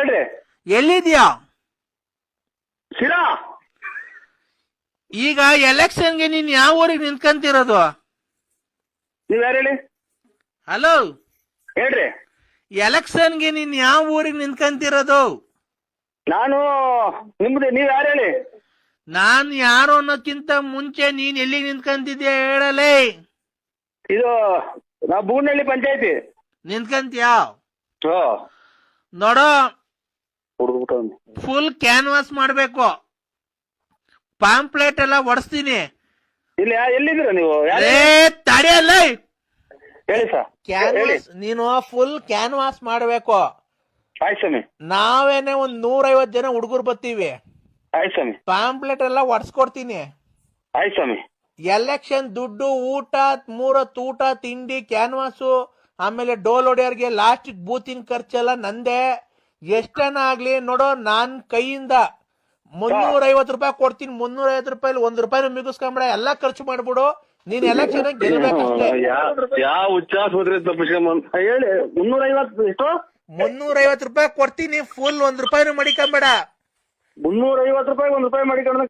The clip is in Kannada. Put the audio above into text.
ಹೇಳ್ರಿ. ಎಲ್ಲಿದ್ಯಾ ಶಿರಾ. ಈಗ ಎಲೆಕ್ಷನ್ಗೆ ನೀನ್ ಯಾವ ಊರಿಗೆ ನಿಂತ್ಕಂತಿರೋದು? ನೀವ್ ಯಾರು ಹೇಳಿ? ಹಲೋ, ಹೇಳ್ರಿ. ಎಲೆಕ್ಷನ್ಗೆ ನೀನ್ ಯಾವ ಊರಿಗೆ ನಿಂತ್ಕಂತಿರೋದು? ನಾನು ನಿಮ್ದು, ನೀವ್ ಯಾರು ಹೇಳಿ? ನಾನ್ ಯಾರು ಅನ್ನೋಕ್ಕಿಂತ ಮುಂಚೆ ನೀನ್ ಎಲ್ಲಿ ನಿಂತ್ಕಂತಿದ್ಯಾ ಹೇಳಲೇ. ಇದು ನಾವು ಬೂನಹಳ್ಳಿ ಪಂಚಾಯತಿ ನಿಂತ್ಕಂತೀಯಾ? ನೋಡೋ, ಫುಲ್ ಕ್ಯಾನ್ವಾಸ್ ಮಾಡ್ಬೇಕು, ಪಾಂಪ್ಲೆಟ್ ಎಲ್ಲ ಒಡಿಸ್ತೀನಿ. ಇಲ್ಲಿ ಎಲ್ಲಿದ್ದೀರ ನೀವು? ತಡೆಯಲ್ಲ, ಹೇಳಿ ಸರ್. ಕ್ಯಾನ್ವಾಸ್ ನೀನು ಫುಲ್ ಕ್ಯಾನ್ವಾಸ್ ಮಾಡ್ಬೇಕು. ಆಯ್ತು ಸ್ವಾಮಿ. ನಾವೇನೆ 150 ಜನ ಹುಡುಗರು ಬರ್ತೀವಿ. ಆಯ್ತು ಸ್ವಾಮಿ. ಪಾಂಪ್ಲೆಟ್ ಎಲ್ಲ ಒಡ್ಸ್ಕೊಡ್ತೀನಿ. ಆಯ್ತು ಸ್ವಾಮಿ. ಎಲೆಕ್ಷನ್ ದುಡ್ಡು, ಊಟ, 3 ಹೊತ್ತು ಊಟ, ತಿಂಡಿ, ಕ್ಯಾನ್ವಾಸು, ಆಮೇಲೆ ಡೋಲ್ ಹೊಡೆಯೋರ್ಗೆ ಲಾಸ್ಟ್ ಬೂತಿನ ಖರ್ಚೆಲ್ಲ ನಂದೇ. ಎಷ್ಟನ ಆಗ್ಲಿ ನೋಡೋ, ನಾನ್ ಕೈಯಿಂದ 350 ರೂಪಾಯಿ ಕೊಡ್ತೀನಿ. 350 ರೂಪಾಯಿ 1 ರೂಪಾಯಿ ಮಿಗಿಸ್ಕೊಂಬಿಡ, ಎಲ್ಲಾ ಖರ್ಚು ಮಾಡ್ಬಿಡು. ನೀನ್ ಎಲೆಕ್ಷನ್ ಗೆಲ್ಬೇಕಷ್ಟೇ. ಯಾವ ಉಚ್ಚಾಸ ಹೇಳಿ. 350 ಎಷ್ಟು? 350 ರೂಪಾಯಿ ಕೊಡ್ತೀನಿ, ಫುಲ್ 1 ರೂಪಾಯಿನೂ ಮಡಿಕೊಂಬೇಡ. 350 ರೂಪಾಯಿ 1 ರೂಪಾಯಿ ಮಾಡಿಕೊಂಡು